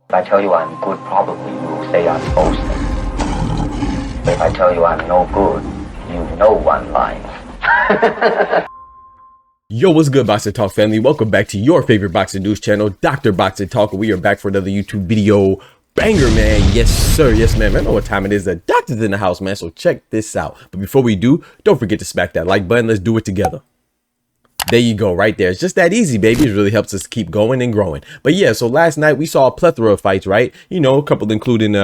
If I tell you I'm good, probably you will say I'm boasting. But if I tell you I'm no good, you know I'm lying. Yo, what's good, Boxing Talk family? Welcome back to your favorite boxing news channel, Dr. Boxing Talk. We are back for another YouTube video banger, man. Yes, sir. Yes, man. I know what time it is. The doctor's in the house, man. So check this out. But before we do, don't forget to smack that like button. Let's do it together. There you go, right there. It's just that easy, baby. It really helps us keep going and growing. But yeah, so last night we saw a plethora of fights, right? You know, a couple including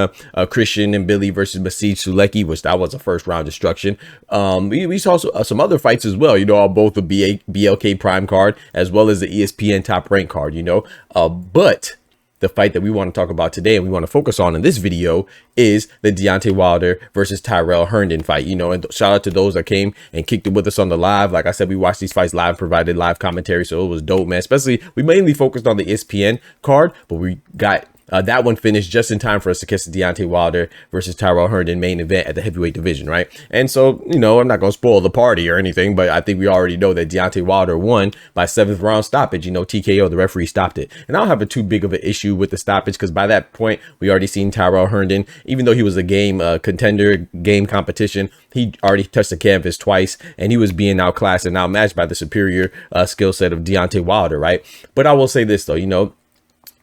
Christian and Billy versus Masih Sulecki, which that was a first round destruction. We saw some other fights as well, you know, on both the BLK Prime card as well as the ESPN Top Rank card, you know. But the fight that we want to talk about today and we want to focus on in this video is the Deontay Wilder versus Tyrrell Herndon fight, you know, and shout out to those that came and kicked it with us on the live. Like I said, we watched these fights live, provided live commentary. So it was dope, man. Especially we mainly focused on the ESPN card, but we got that one finished just in time for us to catch the Deontay Wilder versus Tyrrell Herndon main event at the heavyweight division, right? And so, you know, I'm not going to spoil the party or anything, but I think we already know that Deontay Wilder won by 7th round stoppage. You know, TKO, the referee stopped it. And I don't have a too big of an issue with the stoppage because by that point, we already seen Tyrrell Herndon, even though he was a game contender, game competition, he already touched the canvas twice and he was being outclassed and outmatched by the superior skill set of Deontay Wilder, right? But I will say this, though, you know,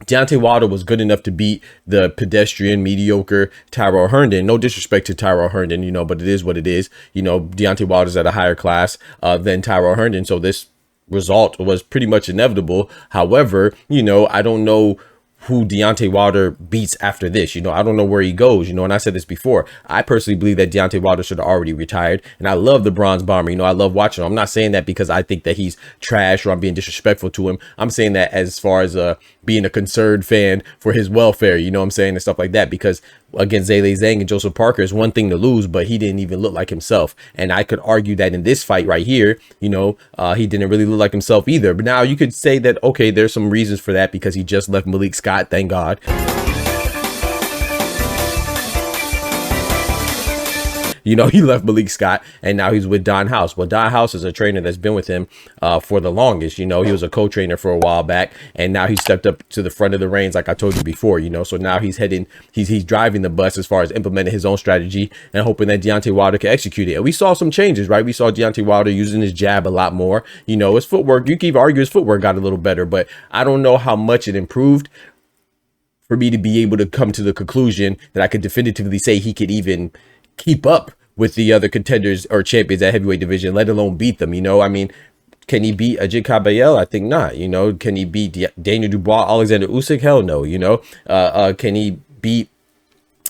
Deontay Wilder was good enough to beat the pedestrian, mediocre Tyrrell Herndon. No disrespect to Tyrrell Herndon, you know, but it is what it is. You know, Deontay Wilder's at a higher class than Tyrrell Herndon. So this result was pretty much inevitable. However, you know, I don't know who Deontay Wilder beats after this. You know, I don't know where he goes, you know, and I said this before. I personally believe that Deontay Wilder should have already retired. And I love the Bronze Bomber. You know, I love watching him. I'm not saying that because I think that he's trash or I'm being disrespectful to him. I'm saying that as far as being a concerned fan for his welfare, you know what I'm saying, and stuff like that, because against Zhale Zhang and Joseph Parker is one thing to lose, but he didn't even look like himself. And I could argue that in this fight right here, you know, he didn't really look like himself either. But now you could say that, okay, there's some reasons for that because he just left Malik Scott, thank God. You know, he left Malik Scott and now he's with Don House. Well, Don House is a trainer that's been with him for the longest. You know, he was a co-trainer for a while back and now he stepped up to the front of the reins, like I told you before, you know. So now he's heading, he's driving the bus as far as implementing his own strategy and hoping that Deontay Wilder can execute it. And we saw some changes, right? We saw Deontay Wilder using his jab a lot more. You know, his footwork, you can even argue his footwork got a little better, but I don't know how much it improved for me to be able to come to the conclusion that I could definitively say he could even keep up with the other contenders or champions at heavyweight division, let alone beat them. You know, I mean, can he beat Ajit Kabayel? I think not. You know, can he beat Daniel Dubois, Alexander Usyk? Hell no. You know, can he beat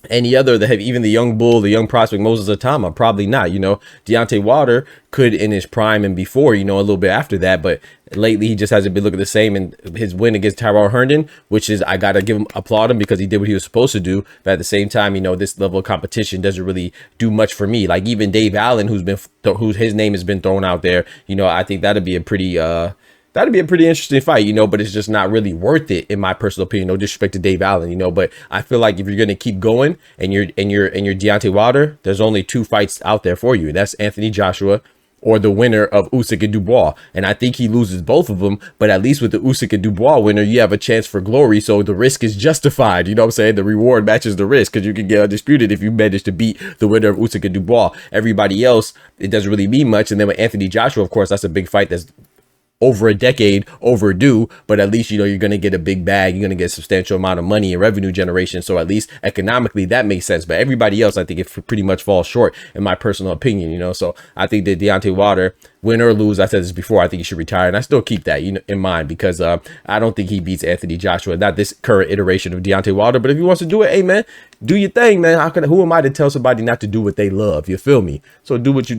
any other, even the young bull, the young prospect Moses Atama? Probably not. You know, Deontay Wilder could in his prime and before, you know, a little bit after that, but lately he just hasn't been looking the same. And his win against Tyrrell Herndon, which is, I gotta applaud him because he did what he was supposed to do, but at the same time, you know, this level of competition doesn't really do much for me. Like even Dave Allen, whose his name has been thrown out there, you know, I think that'd be a pretty interesting fight, you know, but it's just not really worth it in my personal opinion. No disrespect to Dave Allen, you know, but I feel like if you're going to keep going and you're Deontay Wilder, there's only 2 fights out there for you. And that's Anthony Joshua or the winner of Usyk and Dubois. And I think he loses both of them, but at least with the Usyk and Dubois winner, you have a chance for glory. So the risk is justified. You know what I'm saying? The reward matches the risk because you can get undisputed if you manage to beat the winner of Usyk and Dubois. Everybody else, it doesn't really mean much. And then with Anthony Joshua, of course, that's a big fight that's over a decade overdue, but at least, you know, you're going to get a big bag. You're going to get a substantial amount of money and revenue generation. So at least economically that makes sense. But everybody else, I think it pretty much falls short in my personal opinion, you know. So I think that Deontay Wilder, win or lose, I said this before, I think he should retire. And I still keep that, you know, in mind because I don't think he beats Anthony Joshua, not this current iteration of Deontay Wilder. But if he wants to do it, hey man, do your thing, man. Who am I to tell somebody not to do what they love? You feel me? So do what you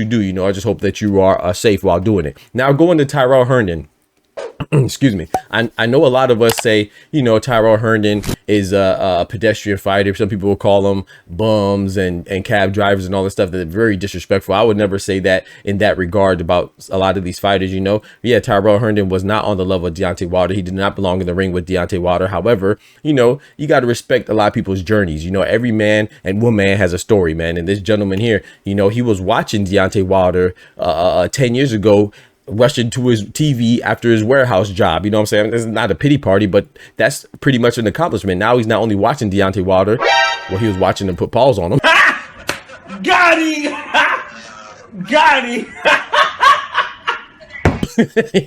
do. You know, I just hope that you are safe while doing it. Now going to Tyrrell Herndon. Excuse me. I know a lot of us say, you know, Tyrrell Herndon is a pedestrian fighter. Some people will call them bums and cab drivers and all this stuff. That are very disrespectful. I would never say that in that regard about a lot of these fighters, you know. Yeah, Tyrrell Herndon was not on the level of Deontay Wilder. He did not belong in the ring with Deontay Wilder. However, you know, you got to respect a lot of people's journeys. You know, every man and woman has a story, man. And this gentleman here, you know, he was watching Deontay Wilder 10 years ago rushed into his TV after his warehouse job. You know what I'm saying? It's not a pity party, but that's pretty much an accomplishment. Now he's not only watching Deontay Wilder, well, he was watching him put paws on him. Got him! Got him!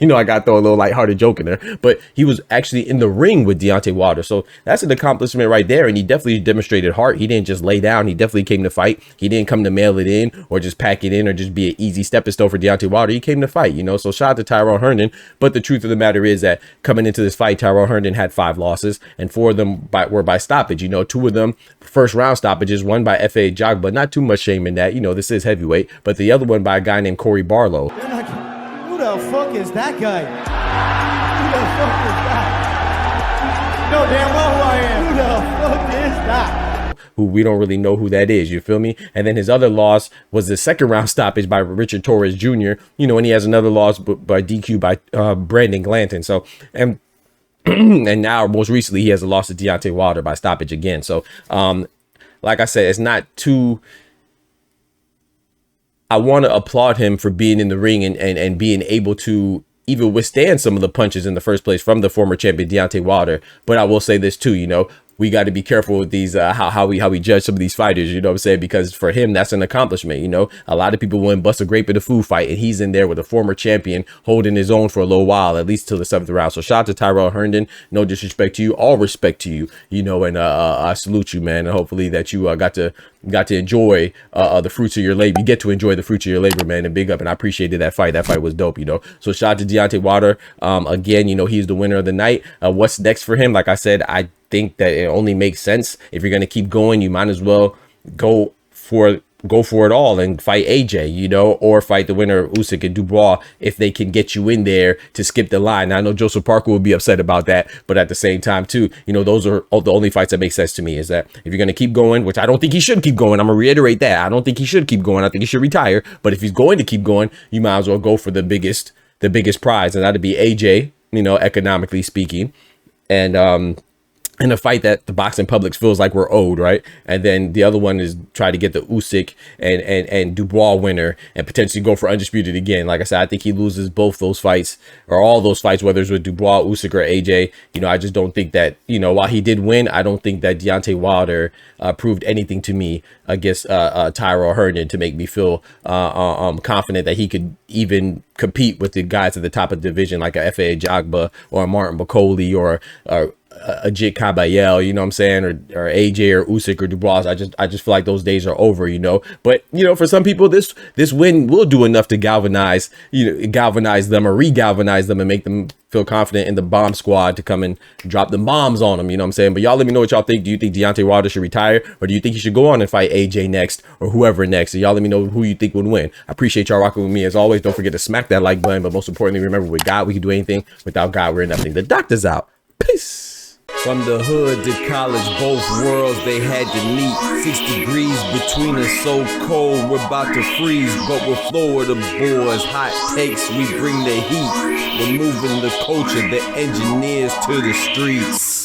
You know, I got to throw a little lighthearted joke in there, but he was actually in the ring with Deontay Wilder. So that's an accomplishment right there. And he definitely demonstrated heart. He didn't just lay down. He definitely came to fight. He didn't come to mail it in or just pack it in or just be an easy stepping stone for Deontay Wilder. He came to fight, you know, so shout out to Tyrrell Herndon. But the truth of the matter is that coming into this fight, Tyrrell Herndon had 5 losses and 4 of them were by stoppage. You know, 2 of them first round stoppages, one by F.A. Jogba. Not too much shame in that. You know, this is heavyweight, but the other one by a guy named Corey Barlow. Who the fuck is that guy? Who the fuck is that? You know damn well who I am. Who the fuck is that? Who we don't really know who that is, you feel me? And then his other loss was the second round stoppage by Richard Torres Jr., you know, and he has another loss by DQ by Brandon Glanton. So, and now most recently he has a loss to Deontay Wilder by stoppage again. So, like I said, it's not too... I want to applaud him for being in the ring and being able to even withstand some of the punches in the first place from the former champion Deontay Wilder. But I will say this too, you know, we got to be careful with these how we judge some of these fighters, you know what I'm saying? Because for him, that's an accomplishment. You know, a lot of people wouldn't bust a grape in a food fight, and he's in there with a former champion holding his own for a little while, at least till the 7th round. So shout out to Tyrrell Herndon. No disrespect to you, all respect to you, you know, and I salute you, man. And hopefully that you got to enjoy the fruits of your labor. You get to enjoy the fruits of your labor, man, and big up. And I appreciated that fight. That fight was dope, you know. So shout out to Deontay Wilder. Again, you know, he's the winner of the night. What's next for him? Like I said, I think that it only makes sense. If you're going to keep going, you might as well go for it all and fight AJ, you know, or fight the winner of Usyk and Dubois if they can get you in there to skip the line. Now, I know Joseph Parker would be upset about that, but at the same time too, you know, those are the only fights that make sense to me, is that if you're going to keep going, which I don't think he should keep going, I'm gonna reiterate that. I don't think he should keep going. I think he should retire. But if he's going to keep going, you might as well go for the biggest prize, and that'd be AJ, you know, economically speaking. And in a fight that the boxing public feels like we're owed, right? And then the other one is try to get the Usyk and Dubois winner and potentially go for undisputed again. Like I said, I think he loses both those fights, or all those fights, whether it's with Dubois, Usyk, or AJ. You know, I just don't think that, you know, while he did win, I don't think that Deontay Wilder proved anything to me against Tyrrell Herndon to make me feel confident that he could even compete with the guys at the top of the division, like a F.A. Jogba or a Martin Bakoli or a Jit Caballel, you know what I'm saying, or AJ or Usyk or Dubois. I just feel like those days are over, you know. But you know, for some people, this win will do enough to galvanize them or re-galvanize them and make them feel confident in the bomb squad to come and drop the bombs on them, you know what I'm saying? But y'all let me know what y'all think. Do you think Deontay Wilder should retire, or do you think he should go on and fight AJ next or whoever next? So y'all let me know who you think would win. I appreciate y'all rocking with me as always. Don't forget to smack that like button, but most importantly, remember, with God we can do anything. Without God we're nothing. The doctor's out. Peace. From the hood to college, both worlds they had to meet. 6 degrees between us, so cold we're about to freeze. But we're Florida boys, hot takes, we bring the heat. We're moving the culture, the engineers to the streets.